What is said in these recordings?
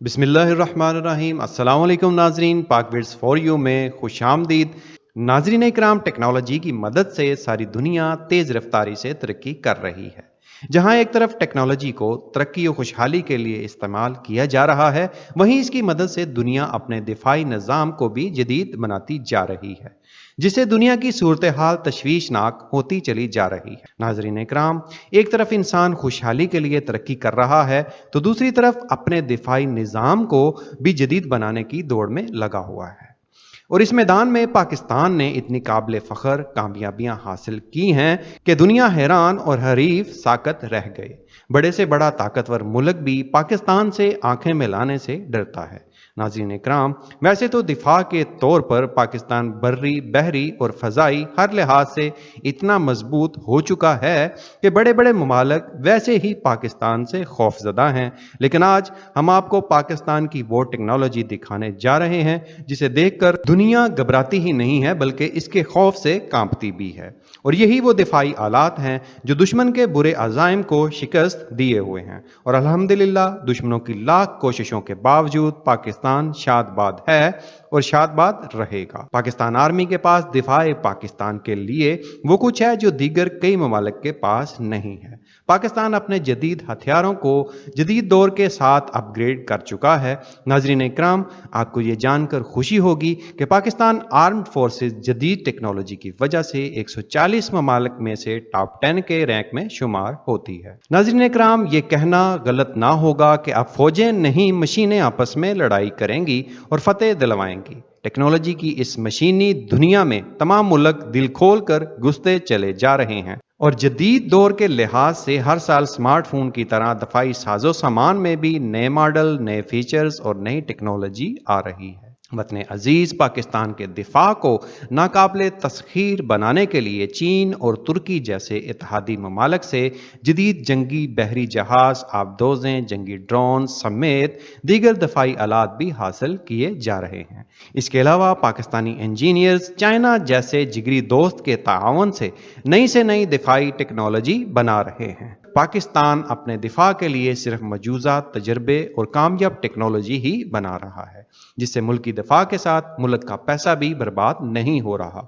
بسم اللہ الرحمن الرحیم۔ السلام علیکم ناظرین، پاک ورڈز فار یو میں خوش آمدید۔ ناظرین اکرام، ٹیکنالوجی کی مدد سے ساری دنیا تیز رفتاری سے ترقی کر رہی ہے۔ جہاں ایک طرف ٹیکنالوجی کو ترقی و خوشحالی کے لیے استعمال کیا جا رہا ہے، وہیں اس کی مدد سے دنیا اپنے دفاعی نظام کو بھی جدید بناتی جا رہی ہے، جس سے دنیا کی صورتحال تشویشناک ہوتی چلی جا رہی ہے۔ ناظرین اکرام، ایک طرف انسان خوشحالی کے لیے ترقی کر رہا ہے تو دوسری طرف اپنے دفاعی نظام کو بھی جدید بنانے کی دوڑ میں لگا ہوا ہے، اور اس میدان میں پاکستان نے اتنی قابل فخر کامیابیاں حاصل کی ہیں کہ دنیا حیران اور حریف ساکت رہ گئے۔ بڑے سے بڑا طاقتور ملک بھی پاکستان سے آنکھیں ملانے سے ڈرتا ہے۔ ناظرین اکرام، ویسے تو دفاع کے طور پر پاکستان بری، بحری اور فضائی ہر لحاظ سے اتنا مضبوط ہو چکا ہے کہ بڑے بڑے ممالک ویسے ہی پاکستان سے خوف زدہ ہیں، لیکن آج ہم آپ کو پاکستان کی وہ ٹیکنالوجی دکھانے جا رہے ہیں جسے دیکھ کر دنیا گھبراتی ہی نہیں ہے بلکہ اس کے خوف سے کانپتی بھی ہے، اور یہی وہ دفاعی آلات ہیں جو دشمن کے برے عزائم کو شکست دیے ہوئے ہیں، اور الحمدللہ دشمنوں کی لاکھ کوششوں کے باوجود پاکستان شاد باد ہے اور شاد باد رہے گا۔ پاکستان آرمی کے پاس دفاع پاکستان کے لیے وہ کچھ ہے جو دیگر کئی ممالک کے پاس نہیں ہے۔ پاکستان اپنے جدید ہتھیاروں کو جدید دور کے ساتھ اپ گریڈ کر چکا ہے۔ ناظرین اکرام، آپ کو یہ جان کر خوشی ہوگی کہ پاکستان آرمڈ فورسز جدید ٹیکنالوجی کی وجہ سے 140 ممالک میں سے ٹاپ 10 کے رینک میں شمار ہوتی ہے۔ ناظرین اکرام، یہ کہنا غلط نہ ہوگا کہ اب فوجیں نہیں مشینیں آپس میں لڑائی کریں گی اور فتح دلوائیں گی۔ ٹیکنالوجی کی اس مشینی دنیا میں تمام ملک دل کھول کر گھستے چلے جا رہے ہیں، اور جدید دور کے لحاظ سے ہر سال سمارٹ فون کی طرح دفاعی ساز و سامان میں بھی نئے ماڈل، نئے فیچرز اور نئی ٹیکنالوجی آ رہی ہے۔ وطن عزیز پاکستان کے دفاع کو ناقابل تسخیر بنانے کے لیے چین اور ترکی جیسے اتحادی ممالک سے جدید جنگی بحری جہاز، آبدوزیں، جنگی ڈرون سمیت دیگر دفاعی آلات بھی حاصل کیے جا رہے ہیں۔ اس کے علاوہ پاکستانی انجینئرز چائنا جیسے جگری دوست کے تعاون سے نئی سے نئی دفاعی ٹیکنالوجی بنا رہے ہیں۔ پاکستان اپنے دفاع کے لیے صرف مجوزہ تجربے اور کامیاب ٹیکنالوجی ہی بنا رہا ہے، جس سے ملکی دفاع کے ساتھ ملک کا پیسہ بھی برباد نہیں ہو رہا۔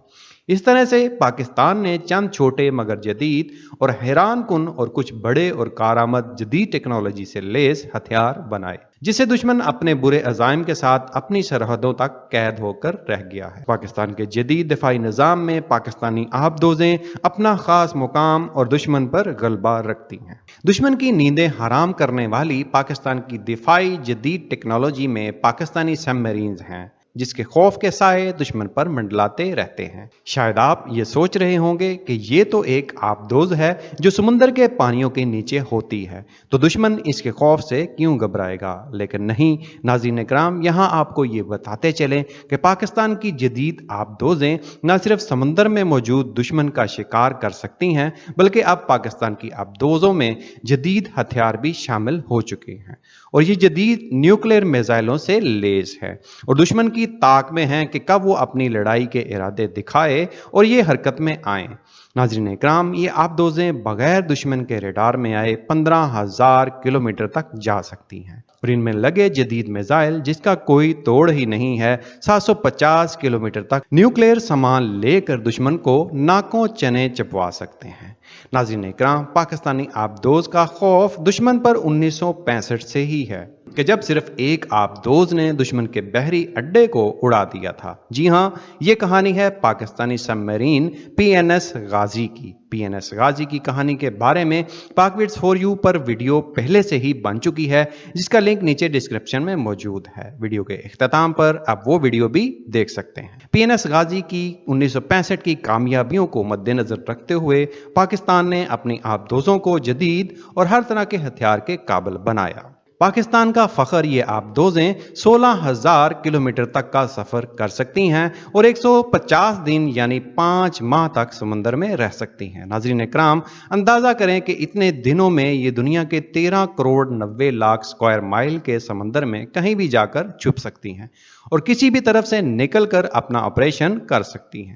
اس طرح سے پاکستان نے چند چھوٹے مگر جدید اور حیران کن اور کچھ بڑے اور کارآمد جدید ٹیکنالوجی سے لیس ہتھیار بنائے، جس سے دشمن اپنے برے عزائم کے ساتھ اپنی سرحدوں تک قید ہو کر رہ گیا ہے۔ پاکستان کے جدید دفاعی نظام میں پاکستانی آبدوزیں اپنا خاص مقام اور دشمن پر غلبہ رکھتی ہیں۔ دشمن کی نیندیں حرام کرنے والی پاکستان کی دفاعی جدید ٹیکنالوجی میں پاکستانی سب میرینز ہیں، جس کے خوف کے سائے دشمن پر منڈلاتے رہتے ہیں۔ شاید آپ یہ سوچ رہے ہوں گے کہ یہ تو ایک آبدوز ہے جو سمندر کے پانیوں کے نیچے ہوتی ہے، تو دشمن اس کے خوف سے کیوں گھبرائے گا؟ لیکن نہیں ناظرین اکرام، یہاں آپ کو یہ بتاتے چلیں کہ پاکستان کی جدید آبدوزیں نہ صرف سمندر میں موجود دشمن کا شکار کر سکتی ہیں، بلکہ اب پاکستان کی آبدوزوں میں جدید ہتھیار بھی شامل ہو چکے ہیں، اور یہ جدید نیوکلیر میزائلوں سے لیس ہے، اور دشمن کی طاق میں ہیں کہ کب وہ اپنی لڑائی کے ارادے دکھائے اور یہ حرکت میں آئیں۔ ناظرین اکرام، یہ آبدوزیں بغیر دشمن کے ریڈار میں آئے 15,000 کلومیٹر تک جا سکتی ہیں، اور ان میں لگے جدید میزائل جس کا کوئی توڑ ہی نہیں ہے 750 کلومیٹر تک نیوکلیر سامان لے کر دشمن کو ناکوں چنے چپوا سکتے ہیں۔ ناظرین اکرام، پاکستانی آبدوز کا خوف دشمن پر 1965 سے ہی ہے کہ جب صرف ایک آبدوز نے دشمن کے بحری اڈے کو اڑا دیا تھا۔ جی ہاں، یہ کہانی ہے پاکستانی سب میرین PNS غازی کی۔ PNS غازی کی کہانی کے بارے میں پاک words for you per video پہلے سے ہی بن چکی ہے، جس کا لنک نیچے ڈسکرپشن میں موجود ہے۔ ویڈیو کے اختتام پر آپ وہ ویڈیو بھی دیکھ سکتے ہیں۔ PNS غازی کی 1965 کی کامیابیوں کو مد نظر رکھتے ہوئے پاکستان نے اپنی آبدوزوں کو جدید اور ہر طرح کے ہتھیار کے قابل بنایا۔ پاکستان کا فخر، یہ آبدوزیں 16,000 کلومیٹر تک کا سفر کر سکتی ہیں اور 150 دن یعنی 5 ماہ تک سمندر میں رہ سکتی ہیں۔ ناظرین اکرام، اندازہ کریں کہ اتنے دنوں میں یہ دنیا کے 13 کروڑ 90 لاکھ اسکوائر مائل کے سمندر میں کہیں بھی جا کر چھپ سکتی ہیں اور کسی بھی طرف سے نکل کر اپنا آپریشن کر سکتی ہیں۔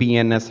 PNS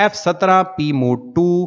F-17 Pmood-2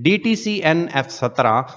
DTCN F-17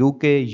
UK,